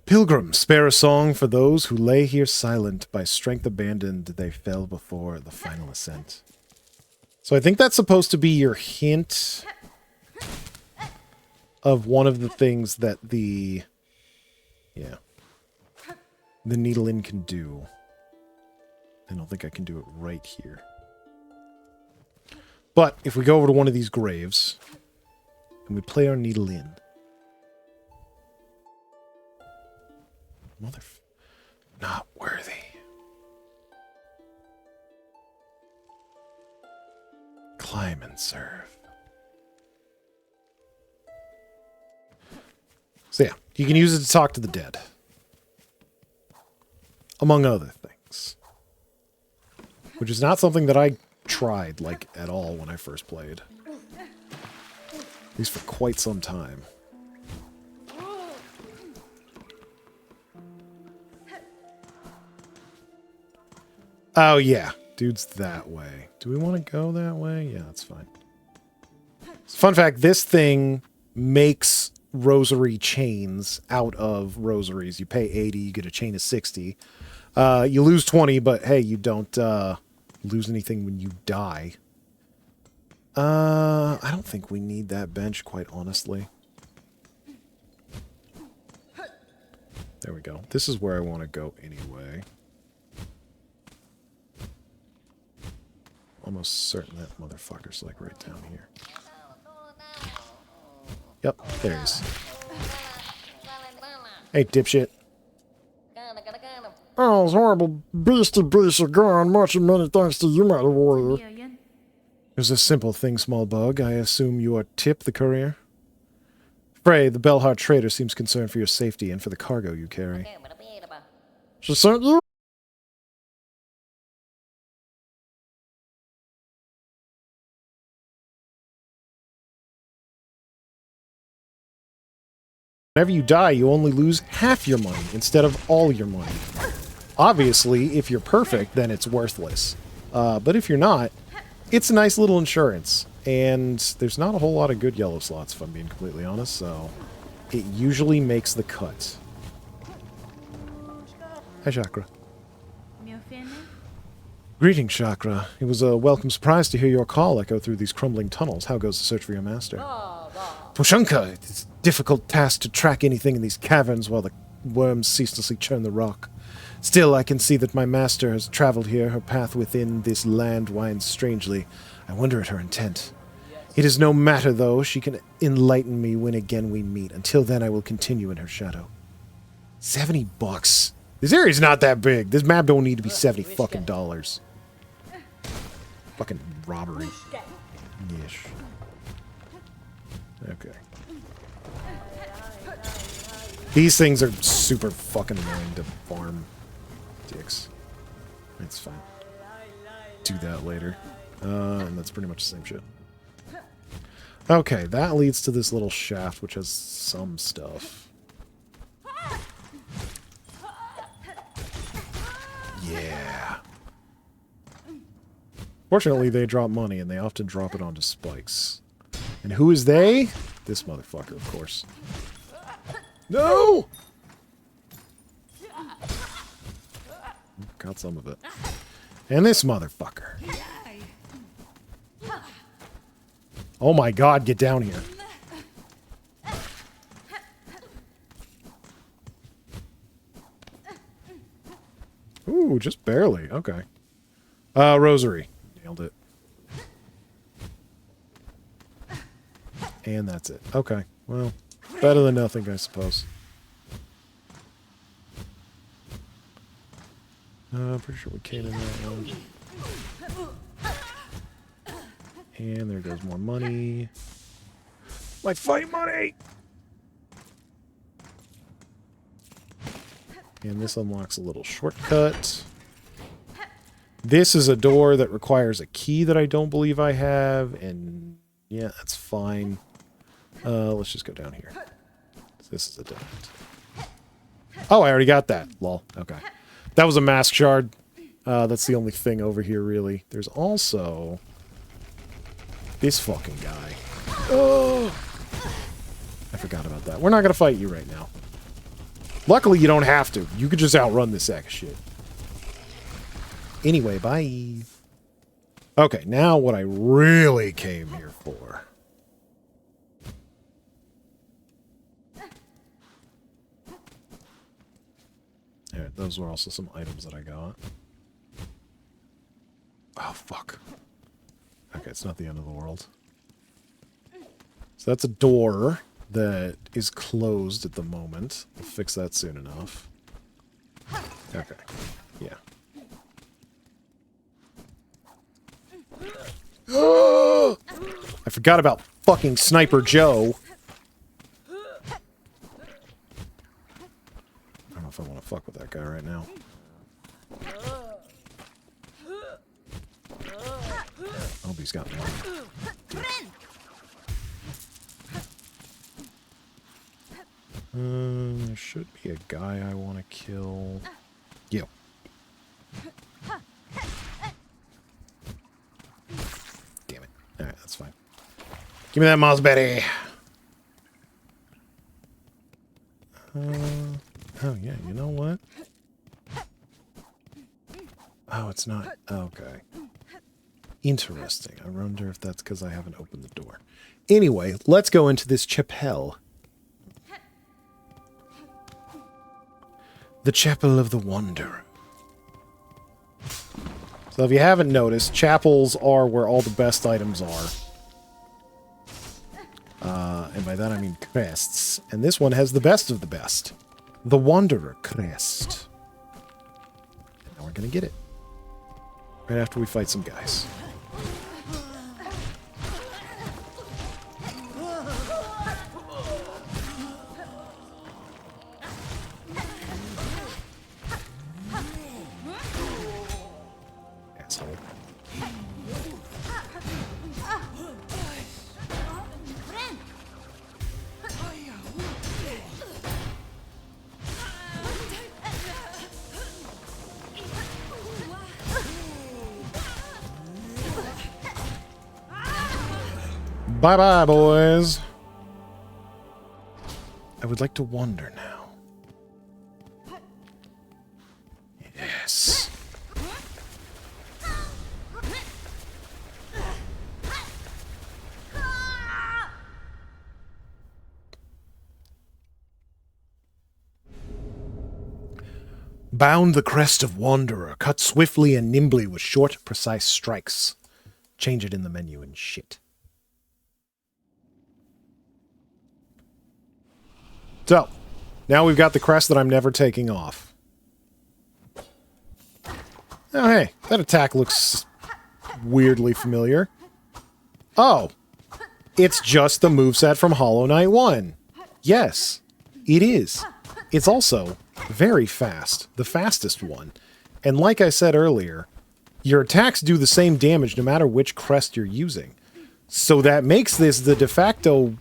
Pilgrim, spare a song for those who lay here silent, by strength abandoned, they fell before the final ascent. So I think that's supposed to be your hint of one of the things that the needle in can do. I don't think I can do it right here. But if we go over to one of these graves and we play our needle in. Not worthy. Climb and serve. So yeah, you can use it to talk to the dead. Among other things. Which is not something that I tried, like, at all when I first played. At least for quite some time. Oh, yeah. Dude's that way. Do we want to go that way? Yeah, that's fine. Fun fact, this thing makes rosary chains out of rosaries. You pay 80, you get a chain of 60. You lose 20, but hey, you don't lose anything when you die. I don't think we need that bench, quite honestly. There we go. This is where I want to go anyway. Almost certain that motherfucker's like right down here. Yep, there he is. Hey, dipshit. Oh, those horrible beastie beasts are gone. Much and many thanks to you, mighty warrior. It was a simple thing, small bug. I assume you are Tip, the courier? Frey, the Belhart trader, seems concerned for your safety and for the cargo you carry. She sent you? Whenever you die, you only lose half your money instead of all your money. Obviously, if you're perfect, then it's worthless. But if you're not, it's a nice little insurance. And there's not a whole lot of good yellow slots, if I'm being completely honest, so it usually makes the cut. Hi, Chakra. Greetings, Chakra. It was a welcome surprise to hear your call echo through these crumbling tunnels. How goes the search for your master? Poshanka, it's a difficult task to track anything in these caverns while the worms ceaselessly churn the rock. Still, I can see that my master has traveled here. Her path within this land winds strangely. I wonder at her intent. It is no matter, though. She can enlighten me when again we meet. Until then, I will continue in her shadow. $70. This area's not that big. This map don't need to be $70 fucking dollars. Fucking robbery. Ish. Okay. These things are super fucking annoying to farm. Dicks. It's fine. Do that later. And that's pretty much the same shit. Okay, that leads to this little shaft, which has some stuff. Yeah. Fortunately, they drop money, and they often drop it onto spikes. And who is they? This motherfucker, of course. No! Got some of it. And this motherfucker. Oh my god, get down here. Ooh, just barely. Okay. Rosary. Nailed it. And that's it. Okay. Well, better than nothing, I suppose. Pretty sure we came in that one. And there goes more money. My fight money! And this unlocks a little shortcut. This is a door that requires a key that I don't believe I have, and yeah, that's fine. Let's just go down here. This is a diamond. Oh, I already got that. Lol. Okay. That was a mask shard. That's the only thing over here, really. There's also this fucking guy. Oh! I forgot about that. We're not going to fight you right now. Luckily, you don't have to. You could just outrun this sack of shit. Anyway, bye. Okay, now what I really came here for. Alright, those were also some items that I got. Oh, fuck. Okay, it's not the end of the world. So that's a door that is closed at the moment. We'll fix that soon enough. Okay. Yeah. I forgot about fucking Sniper Joe. I don't know if I want to fuck with that guy right now. I hope he's got money. Dick. There should be a guy I want to kill. Yo. Damn it. Alright, that's fine. Give me that mouse Betty. Oh, yeah, you know what? Oh, it's not. Okay. Interesting. I wonder if that's because I haven't opened the door. Anyway, let's go into this chapel. The Chapel of the Wanderer. So if you haven't noticed, chapels are where all the best items are. And by that I mean crests. And this one has the best of the best. The Wanderer crest. And now we're going to get it. Right after we fight some guys. Asshole. Bye-bye, boys. I would like to wander now. Yes. Bound the crest of Wanderer. Cut swiftly and nimbly with short, precise strikes. Change it in the menu and shit. So, now we've got the crest that I'm never taking off. Oh, hey, that attack looks weirdly familiar. Oh, it's just the moveset from Hollow Knight 1. Yes, it is. It's also very fast, the fastest one. And like I said earlier, your attacks do the same damage no matter which crest you're using. So that makes this the de facto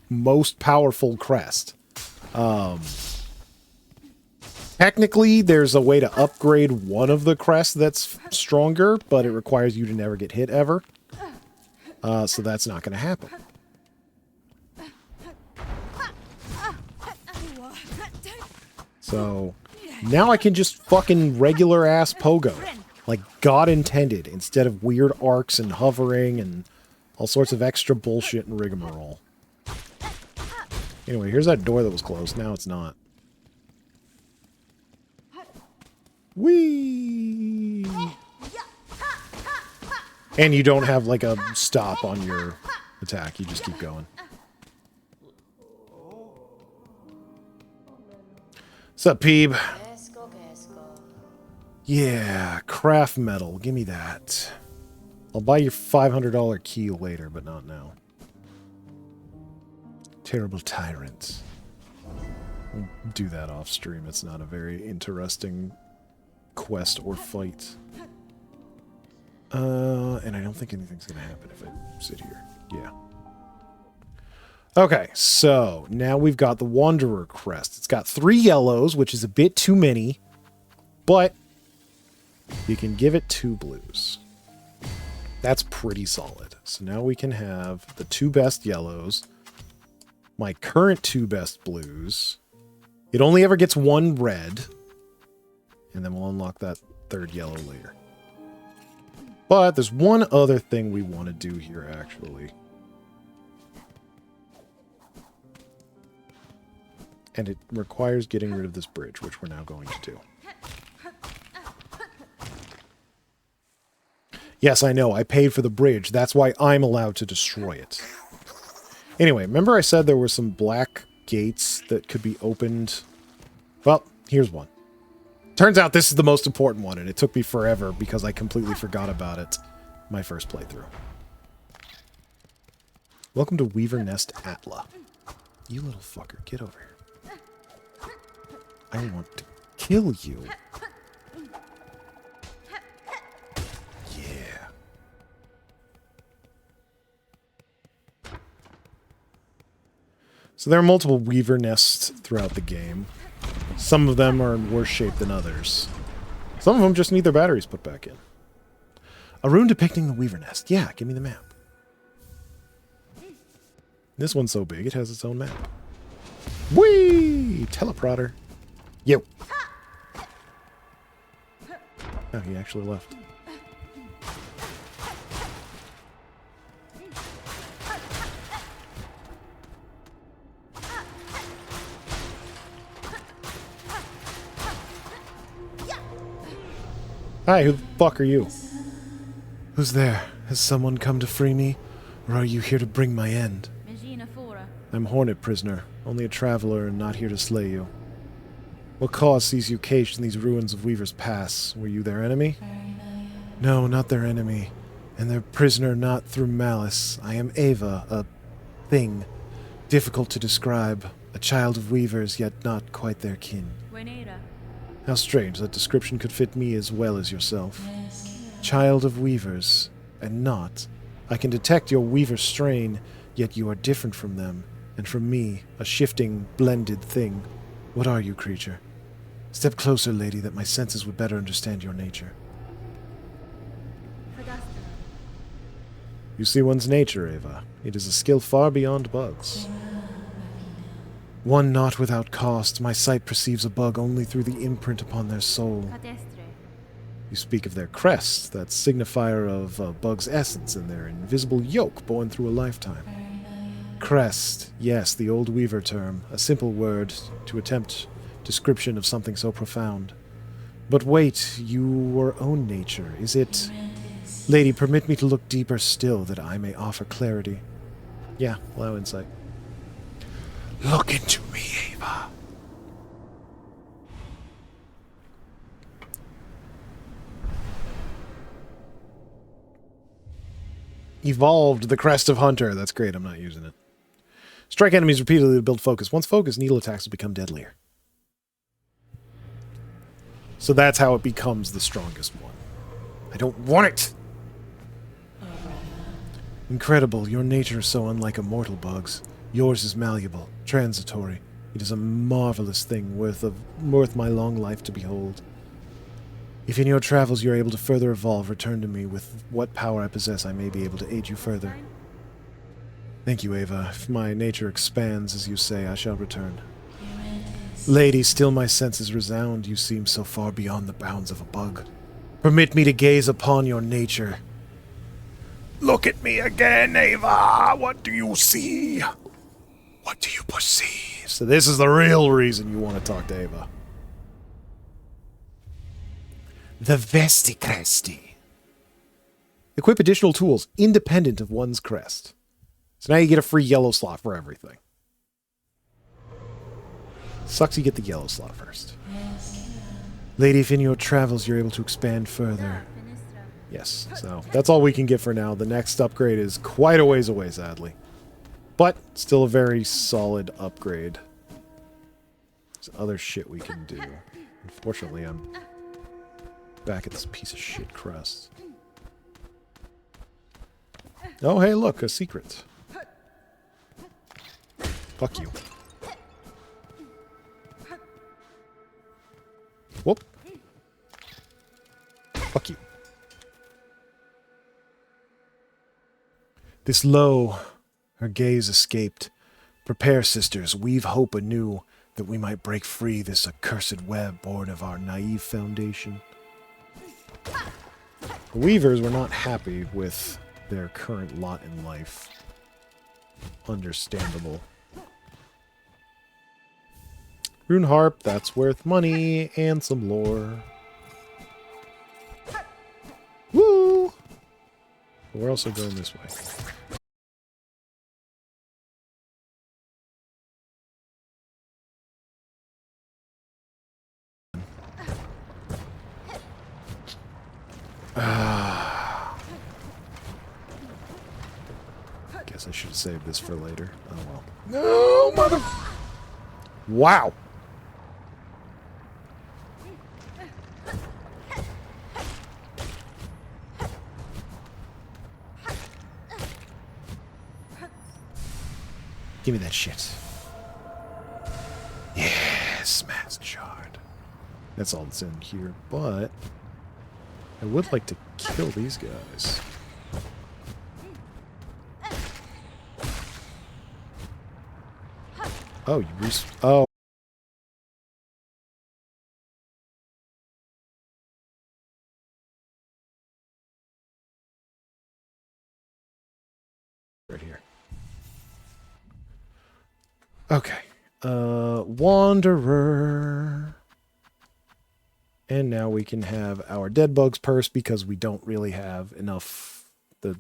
most powerful crest. Technically, there's a way to upgrade one of the crests that's stronger, but it requires you to never get hit ever. So that's not going to happen. So now I can just fucking regular ass pogo, like God intended, instead of weird arcs and hovering and all sorts of extra bullshit and rigmarole. Anyway, here's that door that was closed. Now it's not. Whee! And you don't have, like, a stop on your attack. You just keep going. What's up, Peeb? Yeah, craft metal. Give me that. I'll buy your $500 key later, but not now. Terrible tyrant. We'll do that off stream. It's not a very interesting quest or fight. And I don't think anything's going to happen if I sit here. Yeah. Okay, so now we've got the Wanderer crest. It's got 3 yellows, which is a bit too many, but you can give it 2 blues. That's pretty solid. So now we can have the 2 best yellows, my current 2 best blues. It only ever gets 1 red, and then we'll unlock that 3rd yellow later. But there's one other thing we want to do here, actually. And it requires getting rid of this bridge, which we're now going to do. Yes, I know, I paid for the bridge. That's why I'm allowed to destroy it. Anyway, remember I said there were some black gates that could be opened? Well, here's one. Turns out this is the most important one, and it took me forever because I completely forgot about it my first playthrough. Welcome to Weaver Nest Atla. You little fucker, get over here. I want to kill you. Yeah. So there are multiple Weaver nests throughout the game. Some of them are in worse shape than others. Some of them just need their batteries put back in. A rune depicting the Weaver nest. Yeah, give me the map. This one's so big, it has its own map. Whee! Teleprotter. Yo. Oh, he actually left. Hi, who the fuck are you? Who's there? Has someone come to free me? Or are you here to bring my end? I'm Hornet prisoner, only a traveler and not here to slay you. What cause sees you caged in these ruins of Weaver's Pass? Were you their enemy? No, not their enemy. And their prisoner not through malice. I am Ava, a thing. Difficult to describe. A child of Weavers, yet not quite their kin. How strange that description could fit me as well as yourself. Child of Weavers, and not. I can detect your Weaver strain, yet you are different from them, and from me, a shifting, blended thing. What are you, creature? Step closer, lady, that my senses would better understand your nature. You see one's nature, Ava. It is a skill far beyond bugs. One not without cost, my sight perceives a bug only through the imprint upon their soul. You speak of their crest, that signifier of a bug's essence and their invisible yoke born through a lifetime. Crest, yes, the old Weaver term, a simple word to attempt description of something so profound. But wait, your own nature, is it... Lady, permit me to look deeper still, that I may offer clarity. Yeah, allow insight. Look into me, Ava. Evolved the Crest of Hunter. That's great, I'm not using it. Strike enemies repeatedly to build focus. Once focused, needle attacks will become deadlier. So that's how it becomes the strongest one. I don't want it! Incredible, your nature is so unlike a mortal bug's. Yours is malleable, transitory. It is a marvelous thing, worth my long life to behold. If in your travels you are able to further evolve, return to me. With what power I possess, I may be able to aid you further. Thank you, Ava. If my nature expands, as you say, I shall return. Lady, still my senses resound. You seem so far beyond the bounds of a bug. Permit me to gaze upon your nature. Look at me again, Ava! What do you see? What do you perceive? So this is the real reason you want to talk to Ava. The Vesticresti. Equip additional tools independent of one's crest. So now you get a free yellow slot for everything. Sucks you get the yellow slot first. Lady, if in your travels you're able to expand further. Yes, so that's all we can get for now. The next upgrade is quite a ways away, sadly. But still a very solid upgrade. There's other shit we can do. Unfortunately, I'm back at this piece of shit crest. Oh, hey, look, a secret. Fuck you. Whoop. Fuck you. This low, her gaze escaped. Prepare, sisters, weave hope anew, that we might break free this accursed web born of our naive foundation. The Weavers were not happy with their current lot in life. Understandable. Rune Harp, that's worth money and some lore. Woo! But we're also going this way. Guess I should have saved this for later. Oh well. No, mother... Wow! Give me that shit. Yes, Mass Shard. That's all that's in here, but I would like to kill these guys. Oh, you oh. Right here. Okay. Wanderer. And now we can have our dead bugs purse because we don't really have enough this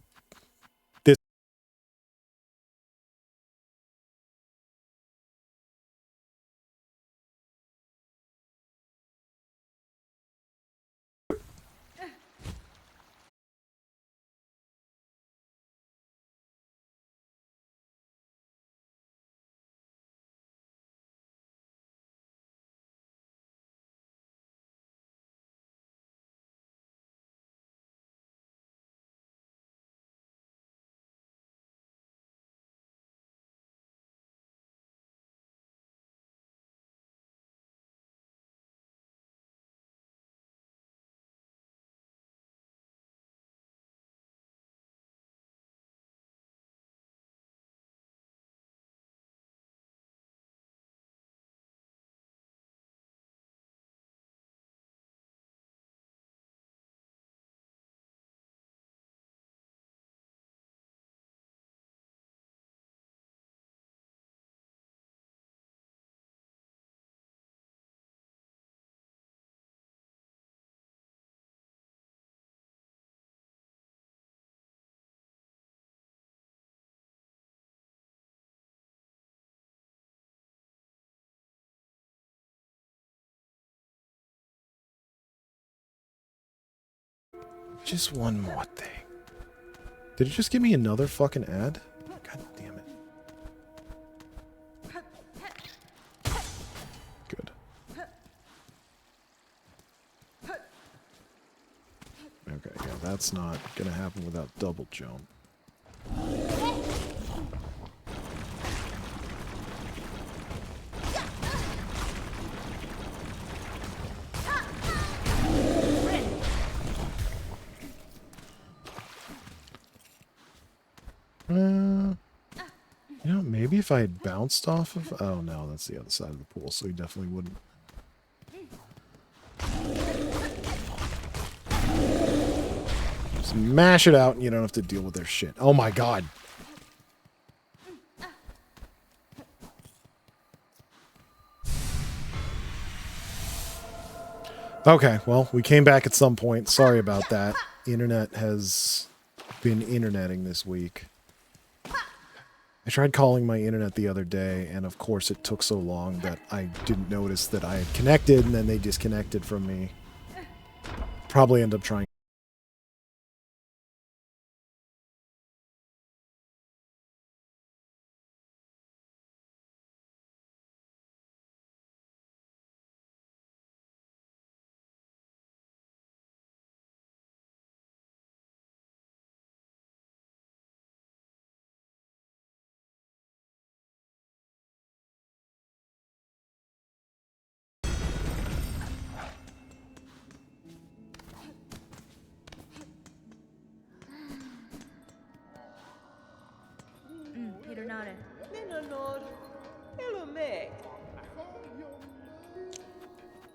just one more thing. Did it just give me another fucking ad? God damn it. Good. Okay, yeah, that's not gonna happen without double jump. You know, maybe if I had bounced off of... Oh, no, that's the other side of the pool, so he definitely wouldn't. Just mash it out and you don't have to deal with their shit. Oh my god. Okay, well, we came back at some point. Sorry about that. The internet has been interneting this week. I tried calling my internet the other day, and of course it took so long that I didn't notice that I had connected, and then they disconnected from me. Probably end up trying.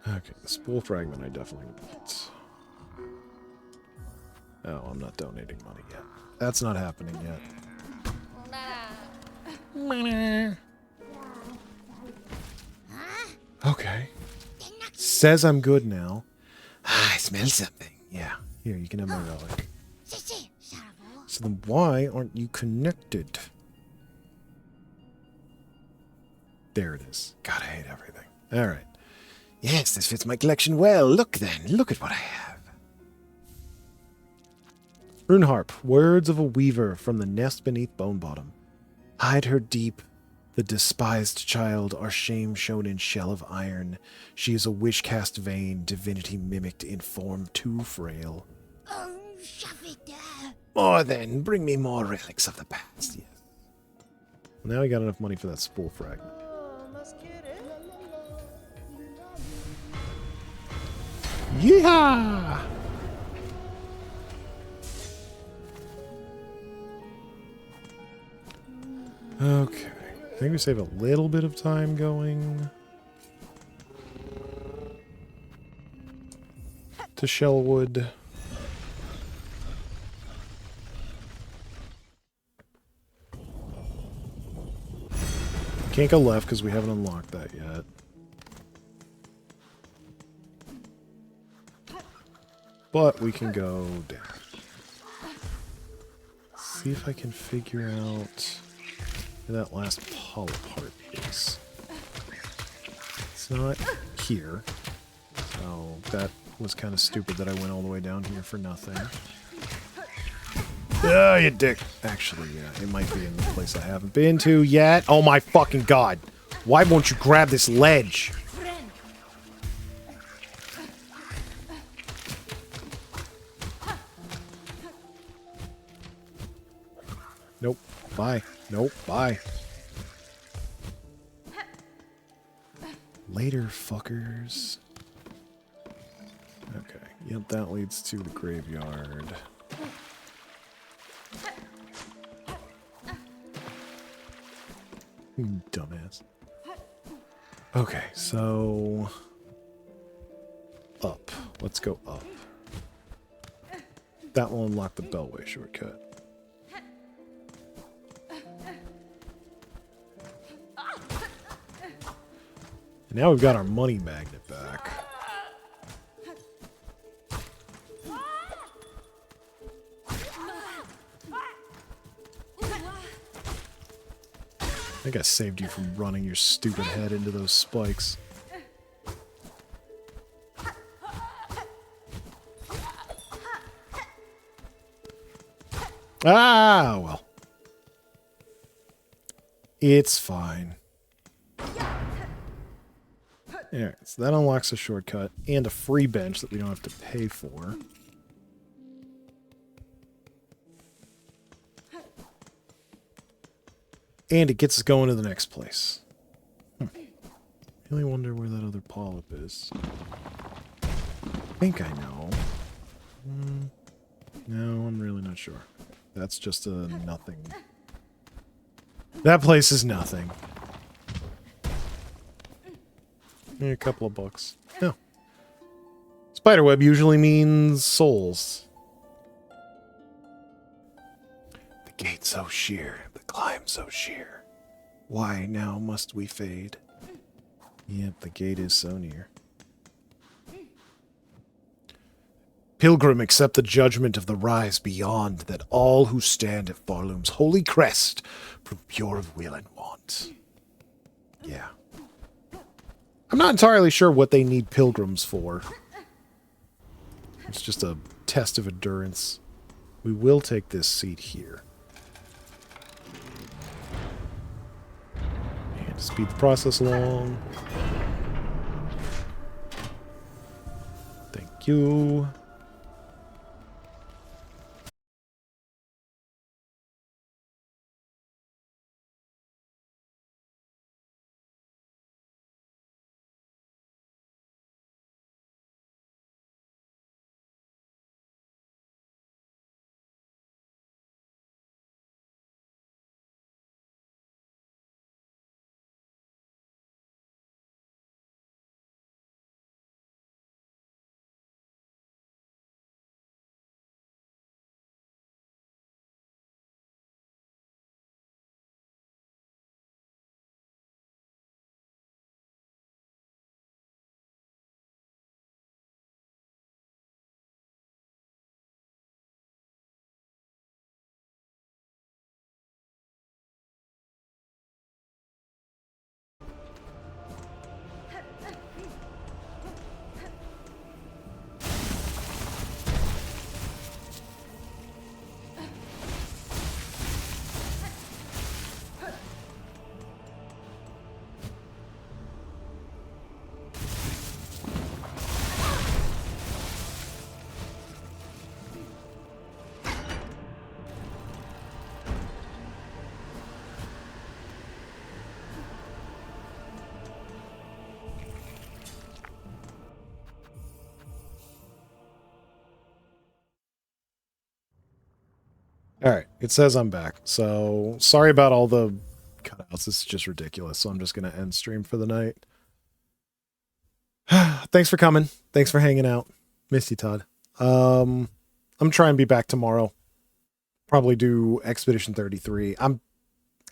Okay, the spool fragment I definitely want. Oh, I'm not donating money yet. That's not happening yet. Okay. Says I'm good now. I smell something. Yeah, here, you can have my relic. So then why aren't you connected? There it is. God, I hate everything. All right. Yes, this fits my collection well. Look then, look at what I have. Rune harp, words of a weaver from the nest beneath bone bottom. Hide her deep. The despised child, our shame shown in shell of iron. She is a wish cast vain, divinity mimicked in form too frail. More then, bring me more relics of the past. Yes. Now we got enough money for that spool fragment. Yeehaw! Okay. I think we save a little bit of time going to Shellwood. Can't go left because we haven't unlocked that yet. But we can go down. See if I can figure out where that last polyp part is. It's not here. So that was kind of stupid that I went all the way down here for nothing. Oh, you dick. Actually, yeah, it might be in the place I haven't been to yet. Oh my fucking god. Why won't you grab this ledge? Nope. Bye. Nope. Bye. Later, fuckers. Okay. Yep, that leads to the graveyard. Dumbass. Okay, so... up. Let's go up. That will unlock the Beltway shortcut. And now we've got our money magnet back. I think I saved you from running your stupid head into those spikes. Ah, well. It's fine. Alright, so that unlocks a shortcut and a free bench that we don't have to pay for. And it gets us going to the next place. Really wonder where that other polyp is. I think I know. No, I'm really not sure. That's just a nothing. That place is nothing. A couple of bucks. No. Spiderweb usually means souls. The gate so sheer, the climb so sheer. Why now must we fade? Yep, the gate is so near. Pilgrim, accept the judgment of the rise beyond, that all who stand at Farloom's holy crest prove pure of will and want. Yeah. I'm not entirely sure what they need pilgrims for. It's just a test of endurance. We will take this seat here. And to speed the process along. Thank you. Alright, it says I'm back. So, sorry about all the cutouts. This is just ridiculous. So I'm just going to end stream for the night. Thanks for coming. Thanks for hanging out. Miss you, Todd. I'm trying to be back tomorrow. Probably do Expedition 33. I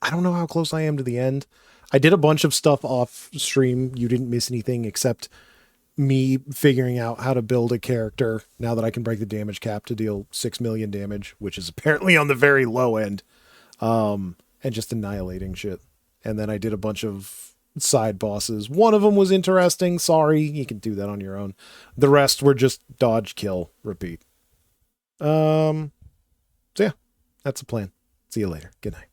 don't know how close I am to the end. I did a bunch of stuff off stream. You didn't miss anything except me figuring out how to build a character now that I can break the damage cap to deal 6 million damage, which is apparently on the very low end, and just annihilating shit. And then I did a bunch of side bosses. One of them was interesting. Sorry, you can do that on your own. The rest were just dodge, kill, repeat. So yeah, that's the plan. See you later. Good night.